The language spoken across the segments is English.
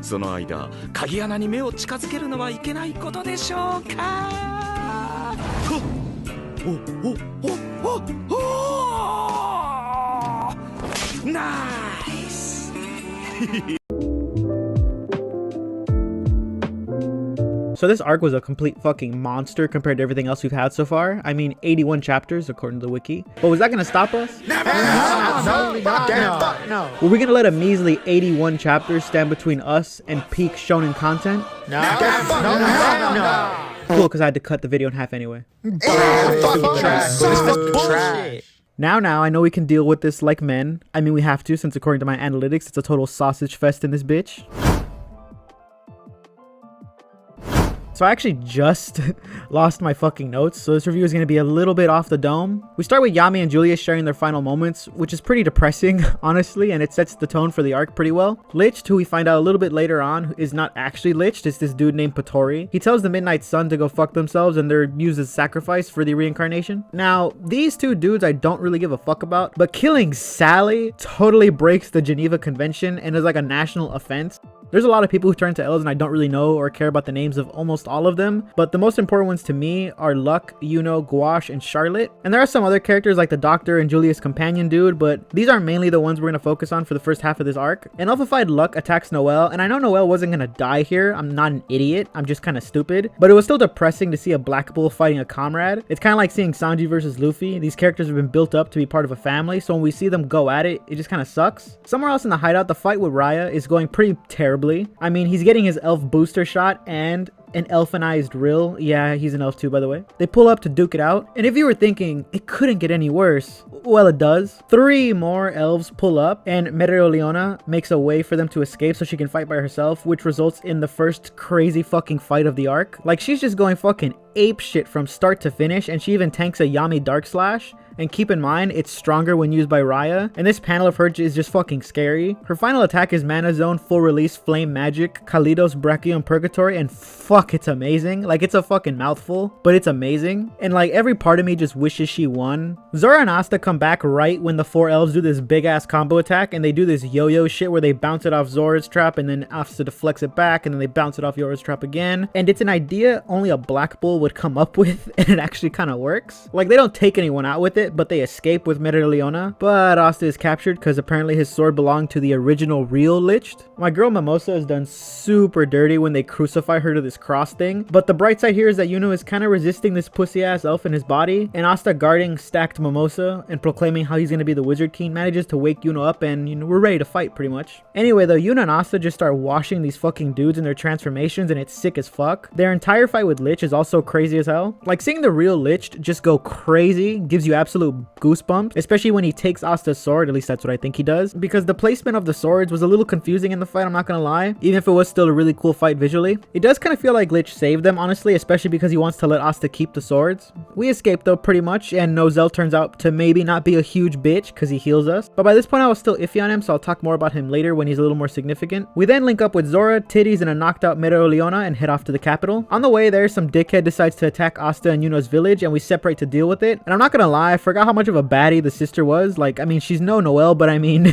その間鍵穴に目を近づけるのはいけないことでしょうか。ナイス。So this arc was a complete fucking monster compared to everything else we've had so far. I mean, 81 chapters according to the wiki. But was that gonna stop us? No. Were we gonna let a measly 81 chapters stand between us and peak shonen content? No. Cool, because I had to cut the video in half anyway. Trash. Now, I know we can deal with this like men. I mean, we have to, since according to my analytics, it's a total sausage fest in this bitch. So I actually just lost my fucking notes, so this review is going to be a little bit off the dome. We start with Yami and Julius sharing their final moments, which is pretty depressing, honestly, and it sets the tone for the arc pretty well. Liched, who we find out a little bit later on is not actually Liched, it's this dude named Patori. He tells the Midnight Sun to go fuck themselves and they're used as sacrifice for the reincarnation. Now, these two dudes I don't really give a fuck about, but killing Sally totally breaks the Geneva Convention and is like a national offense. There's a lot of people who turn to L's and I don't really know or care about the names of almost all of them, but the most important ones to me are Luck, Yuno, Gouache, and Charlotte. And there are some other characters like the Doctor and Julius' companion dude, but these are mainly the ones we're going to focus on for the first half of this arc. An alpha-fied Luck attacks Noelle, and I know Noelle wasn't going to die here. I'm not an idiot, I'm just kind of stupid, but it was still depressing to see a Black Bull fighting a comrade. It's kind of like seeing Sanji versus Luffy. These characters have been built up to be part of a family, so when we see them go at it, it just kind of sucks. Somewhere else in the hideout, the fight with Raya is going pretty terribly. I mean, he's getting his elf booster shot and an elfinized Rill. Yeah, he's an elf too, by the way. They pull up to duke it out, and if you were thinking it couldn't get any worse, well, it does. 3 more elves pull up, and Mereoleona makes a way for them to escape so she can fight by herself, which results in the first crazy fucking fight of the arc. Like, she's just going fucking ape shit from start to finish, and she even tanks a Yami Dark Slash. And keep in mind, it's stronger when used by Raya, and this panel of her is just fucking scary. Her final attack is Mana Zone, Full Release, Flame Magic, Kalidos, Brachium, Purgatory, and fuck, it's amazing. Like, it's a fucking mouthful, but it's amazing. And like, every part of me just wishes she won. Zora and Asta come back right when the 4 elves do this big ass combo attack, and they do this yo-yo shit where they bounce it off Zora's trap, and then Asta deflects it back, and then they bounce it off Yora's trap again. And it's an idea only a Black Bull would come up with, and it actually kind of works. Like, they don't take anyone out with it, but they escape with Mereoleona. But Asta is captured because apparently his sword belonged to the original real Liched. My girl Mimosa is done super dirty when they crucify her to this cross thing. But the bright side here is that Yuno is kind of resisting this pussy ass elf in his body, and Asta, guarding stacked Mimosa and proclaiming how he's gonna be the Wizard King, manages to wake Yuno up, and you know, we're ready to fight pretty much. Anyway though, Yuno and Asta just start washing these fucking dudes in their transformations, and it's sick as fuck. Their entire fight with Lich is also crazy as hell. Like, seeing the real Lich just go crazy gives you absolute goosebumps, especially when he takes Asta's sword. At least that's what I think he does, because the placement of the swords was a little confusing in the fight, I'm not gonna lie, even if it was still a really cool fight visually. It does kind of feel like Lich saved them, honestly, especially because he wants to let Asta keep the swords. We escape though, pretty much, and Nozel turns out to maybe not be a huge bitch because he heals us, but by this point I was still iffy on him, so I'll talk more about him later when he's a little more significant. We then link up with Zora, Titties, and a knocked out Mereoleona and head off to the capital. On the way there, some dickhead decides to attack Asta and Yuno's village, and we separate to deal with it. And I'm not gonna lie, I forgot how much of a baddie the sister was. Like, I mean, she's no Noelle, but I mean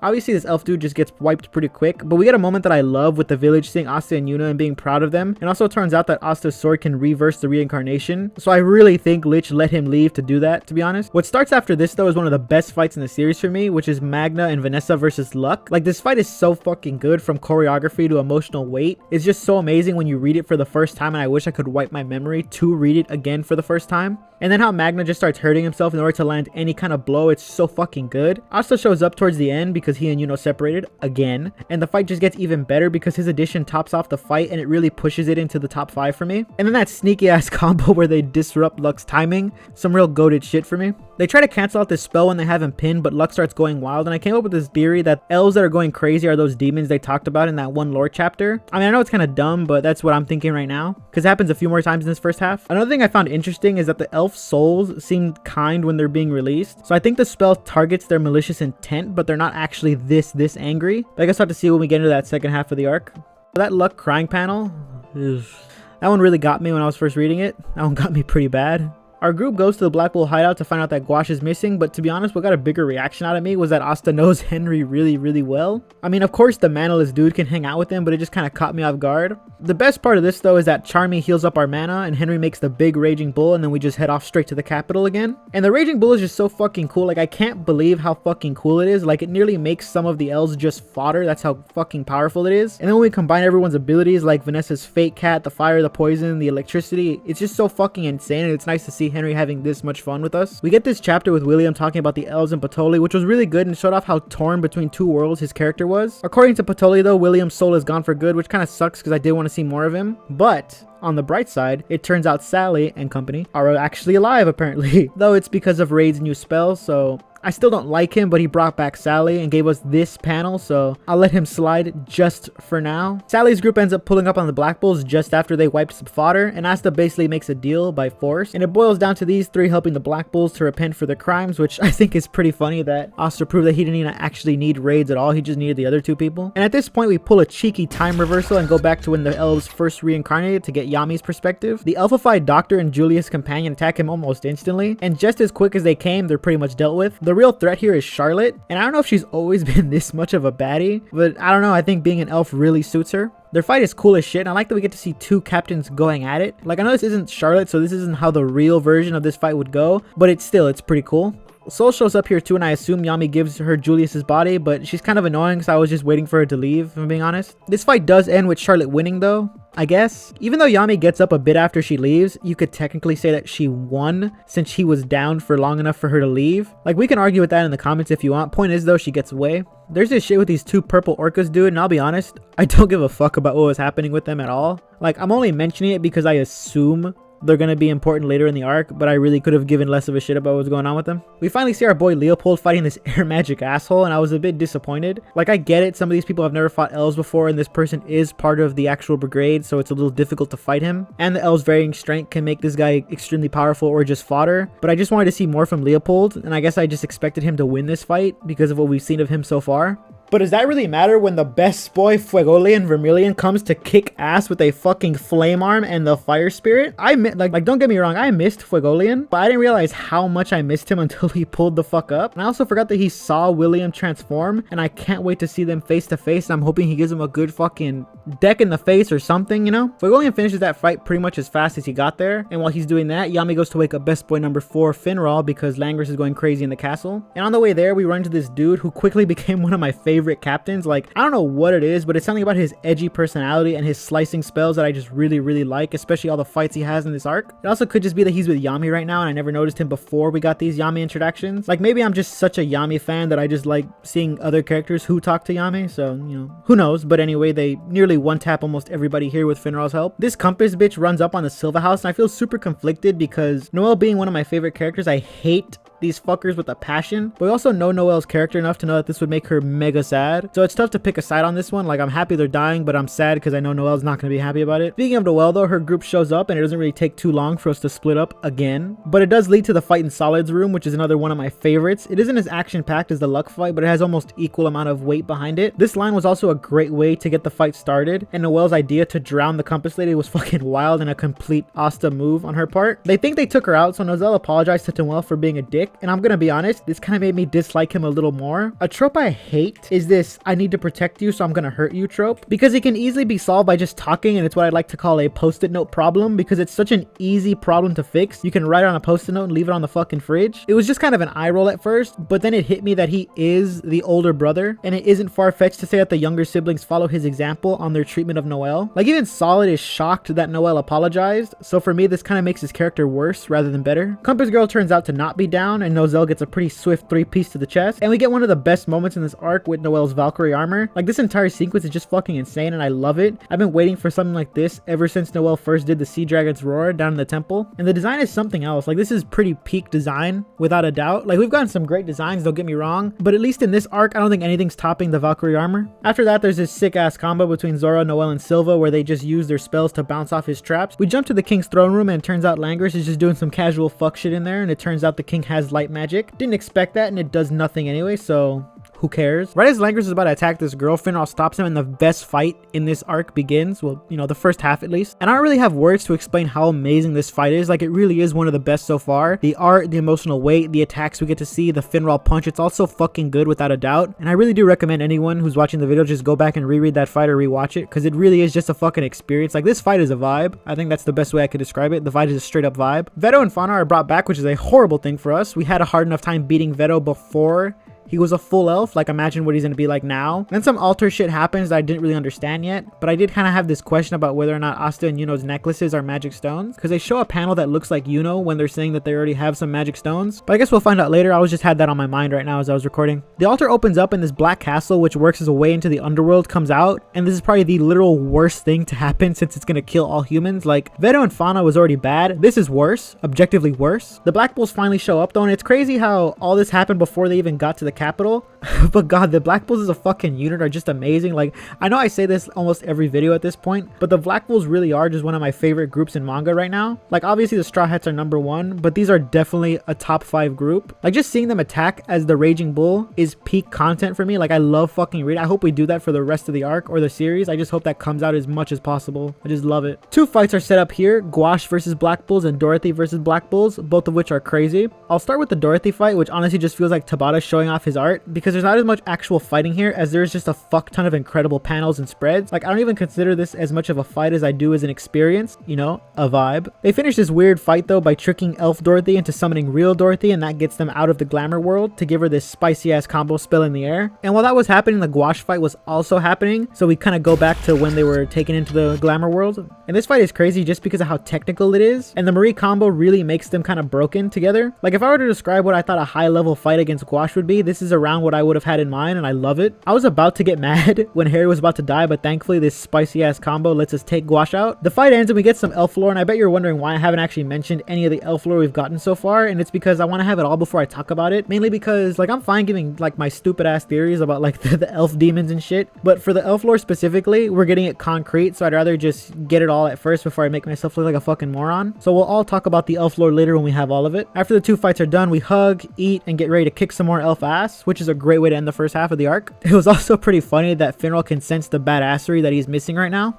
obviously this elf dude just gets wiped pretty quick, but we get a moment that I love with the village seeing Asta and Yuna and being proud of them. And also it turns out that Asta's sword can reverse the reincarnation, so I really think Lich let him leave to do that, to be honest. What starts after this though is one of the best fights in the series for me, which is Magna and Vanessa versus Luck. Like, this fight is so fucking good, from choreography to emotional weight. It's just so amazing when you read it for the first time, and I wish I could wipe my memory to read it again for the first time. And then how Magna just starts hurting himself in order to land any kind of blow, it's so fucking good. Asta shows up towards the end because he and Yuno separated again, and the fight just gets even better because his addition tops off the fight and it really pushes it into the top 5 for me. And then that sneaky ass combo where they disrupt Luck's timing, some real goated shit for me. They try to cancel out this spell when they have him pinned, but Luck starts going wild, and I came up with this theory that elves that are going crazy are those demons they talked about in that one lore chapter. I mean, I know it's kind of dumb, but that's what I'm thinking right now, because it happens a few more times in this first half. Another thing I found interesting is that the elf souls seem kind when they're being released, so I think the spell targets their malicious intent, but they're not actually this angry. But I guess I'll have to see when we get into that second half of the arc. That Luck crying panel, that one really got me when I was first reading it. That one got me pretty bad. Our group goes to the Black Bull hideout to find out that Gouache is missing, but to be honest, what got a bigger reaction out of me was that Asta knows Henry really well. I mean, of course the manaless dude can hang out with him, but it just kind of caught me off guard. The best part of this though is that Charmy heals up our mana and Henry makes the big Raging Bull, and then we just head off straight to the capital again. And the Raging Bull is just so fucking cool. Like, I can't believe how fucking cool it is. Like, it nearly makes some of the elves just fodder. That's how fucking powerful it is. And then when we combine everyone's abilities, like Vanessa's Fate Cat, the fire, the poison, the electricity, it's just so fucking insane, and it's nice to see Henry having this much fun with us. We get this chapter with William talking about the elves and Patoli, which was really good and showed off how torn between two worlds his character was. According to Patoli though, William's soul is gone for good, which kind of sucks because I did want to see more of him. But on the bright side, it turns out Sally and company are actually alive apparently, though it's because of Raid's new spell, so I still don't like him, but he brought back Sally and gave us this panel, so I'll let him slide just for now. Sally's group ends up pulling up on the Black Bulls just after they wiped some fodder, and Asta basically makes a deal by force, and it boils down to these three helping the Black Bulls to repent for their crimes, which I think is pretty funny that Asta proved that he didn't even actually need raids at all, he just needed the other two people. And at this point we pull a cheeky time reversal and go back to when the elves first reincarnated to get Yami's perspective. The alpha-fied doctor and Julia's companion attack him almost instantly, and just as quick as they came, they're pretty much dealt with. The real threat here is Charlotte, and I don't know if she's always been this much of a baddie, but I don't know, I think being an elf really suits her. Their fight is cool as shit, and I like that we get to see two captains going at it. Like, I know this isn't Charlotte, so this isn't how the real version of this fight would go, but it's pretty cool. Soul shows up here too, and I assume Yami gives her Julius's body, but she's kind of annoying, so I was just waiting for her to leave, if I'm being honest. This fight does end with Charlotte winning though, I guess. Even though Yami gets up a bit after she leaves, you could technically say that she won since he was down for long enough for her to leave. Like, we can argue with that in the comments if you want. Point is though, she gets away. There's this shit with these two purple orcas, dude, and I'll be honest, I don't give a fuck about what was happening with them at all. Like, I'm only mentioning it because I assume they're gonna be important later in the arc, but I really could have given less of a shit about what's going on with them. We finally see our boy Leopold fighting this air magic asshole, and I was a bit disappointed. Like, I get it, some of these people have never fought elves before, and this person is part of the actual brigade, so it's a little difficult to fight him. And the elves' varying strength can make this guy extremely powerful or just fodder. But I just wanted to see more from Leopold, and I guess I just expected him to win this fight because of what we've seen of him so far. But does that really matter when the best boy Fuegolian Vermilion comes to kick ass with a fucking flame arm and the fire spirit? Like don't get me wrong, I missed Fuegolian, but I didn't realize how much I missed him until he pulled the fuck up. And I also forgot that he saw William transform, and I can't wait to see them face to face. I'm hoping he gives him a good fucking deck in the face or something, you know? Fuegolian finishes that fight pretty much as fast as he got there, and while he's doing that, Yami goes to wake up best boy number 4, Finral, because Langris is going crazy in the castle. And on the way there, we run into this dude who quickly became one of my favorite captains. Like, I don't know what it is, but it's something about his edgy personality and his slicing spells that I just really like, especially all the fights he has in this arc. It also could just be that he's with Yami right now and I never noticed him before we got these Yami introductions. Like, maybe I'm just such a Yami fan that I just like seeing other characters who talk to Yami, so, you know, who knows. But anyway, they nearly one-tap almost everybody here with Finral's help. This Compass bitch runs up on the Silva house, and I feel super conflicted because Noelle being one of my favorite characters, I hate these fuckers with a passion, but we also know Noelle's character enough to know that this would make her mega sad, so it's tough to pick a side on this one. Like, I'm happy they're dying, but I'm sad because I know Noelle's not going to be happy about it. Speaking of Noelle though, her group shows up and it doesn't really take too long for us to split up again, but it does lead to the fight in Solid's room, which is another one of my favorites. It isn't as action packed as the Luck fight, but it has almost equal amount of weight behind it. This line was also a great way to get the fight started, and Noelle's idea to drown the Compass Lady was fucking wild and a complete Asta move on her part. They think they took her out, so Noelle apologized to Noelle for being a dick, and I'm gonna be honest, this kind of made me dislike him a little more. A trope I hate is this I need to protect you so I'm gonna hurt you trope, because it can easily be solved by just talking, and it's what I'd like to call a post-it note problem, because it's such an easy problem to fix. You can write it on a post-it note and leave it on the fucking fridge. It was just kind of an eye roll at first, but then it hit me that he is the older brother, and it isn't far-fetched to say that the younger siblings follow his example on their treatment of Noelle. Like, even Solid is shocked that Noelle apologized, so for me this kind of makes his character worse rather than better. Compass Girl turns out to not be down, and Noelle gets a pretty swift 3-piece to the chest, and we get one of the best moments in this arc with Noelle's Valkyrie armor. Like, this entire sequence is just fucking insane and I love it. I've been waiting for something like this ever since Noelle first did the Sea Dragon's Roar down in the temple, and the design is something else. Like, this is pretty peak design without a doubt. Like, we've gotten some great designs, don't get me wrong, but at least in this arc I don't think anything's topping the Valkyrie armor. After that, there's this sick ass combo between Zora, Noelle, and Silva where they just use their spells to bounce off his traps. We jump to the king's throne room, and it turns out Langris is just doing some casual fuck shit in there, and it turns out the king has light magic. Didn't expect that, and it does nothing anyway, so who cares? Right as Langris is about to attack this girl, Finral stops him and the best fight in this arc begins. Well, you know, the first half at least. And I don't really have words to explain how amazing this fight is. Like, it really is one of the best so far. The art, the emotional weight, the attacks we get to see, the Finral punch, it's all so fucking good without a doubt. And I really do recommend anyone who's watching the video just go back and reread that fight or rewatch it, because it really is just a fucking experience. Like, this fight is a vibe. I think that's the best way I could describe it. The fight is a straight up vibe. Veto and Fauna are brought back, which is a horrible thing for us. We had a hard enough time beating Veto before he was a full elf. Like, imagine what he's gonna be like now. Then some alter shit happens that I didn't really understand yet, but I did kind of have this question about whether or not Asta and Yuno's necklaces are magic stones, because they show a panel that looks like Yuno when they're saying that they already have some magic stones, but I guess we'll find out later. I was just had that on my mind right now as I was recording. The altar opens up and this black castle, which works as a way into the underworld, comes out, and this is probably the literal worst thing to happen since it's gonna kill all humans. Like, Veto and Fauna was already bad. This is worse, objectively worse. The Black Bulls finally show up though, and it's crazy how all this happened before they even got to the capital. But god, the Black Bulls as a fucking unit are just amazing. Like, I know I say this almost every video at this point, but the Black Bulls really are just one of my favorite groups in manga right now. Like, obviously the Straw Hats are #1, but these are definitely a top 5 group. Like, just seeing them attack as the Raging Bull is peak content for me. Like, I love fucking reading. I hope we do that for the rest of the arc or the series. I just hope that comes out as much as possible. I just love it. 2 fights are set up here: Gouache versus Black Bulls and Dorothy versus Black Bulls, both of which are crazy. I'll start with the Dorothy fight, which honestly just feels like Tabata showing off his art, because there's not as much actual fighting here as there's just a fuck ton of incredible panels and spreads. Like, I don't even consider this as much of a fight as I do as an experience, you know, a vibe. They finish this weird fight though by tricking Elf Dorothy into summoning real Dorothy, and that gets them out of the glamour world to give her this spicy ass combo spell in the air. And while that was happening, the Gouache fight was also happening, so we kind of go back to when they were taken into the glamour world. And this fight is crazy just because of how technical it is, and the Marie combo really makes them kind of broken together. Like, if I were to describe what I thought a high level fight against Gouache would be, this is around what I would have had in mind, and I love it. I was about to get mad when Harry was about to die, but thankfully this spicy ass combo lets us take Gouache out. The fight ends and we get some elf lore, and I bet you're wondering why I haven't actually mentioned any of the elf lore we've gotten so far, and it's because I want to have it all before I talk about it. Mainly because, like, I'm fine giving like my stupid ass theories about like the elf demons and shit, but for the elf lore specifically, we're getting it concrete, so I'd rather just get it all at first before I make myself look like a fucking moron. So we'll all talk about the elf lore later when we have all of it. After the 2 fights are done, we hug, eat, and get ready to kick some more elf ass, which is a great way to end the first half of the arc. It was also pretty funny that Finral can sense the badassery that he's missing right now.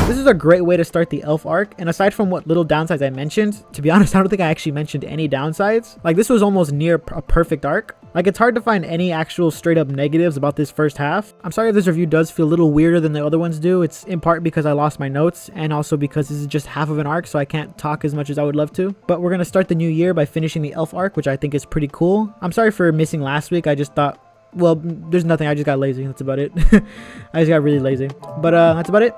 This is a great way to start the elf arc, and aside from what little downsides I mentioned, to be honest, I don't think I actually mentioned any downsides. Like, this was almost near a perfect arc. Like, it's hard to find any actual straight up negatives about this first half. I'm sorry if this review does feel a little weirder than the other ones do. It's in part because I lost my notes, and also because this is just half of an arc, so I can't talk as much as I would love to. But we're gonna start the new year by finishing the elf arc, which I think is pretty cool. I'm sorry for missing last week. I just thought, well, there's nothing. I just got lazy. That's about it. I just got really lazy. But that's about it.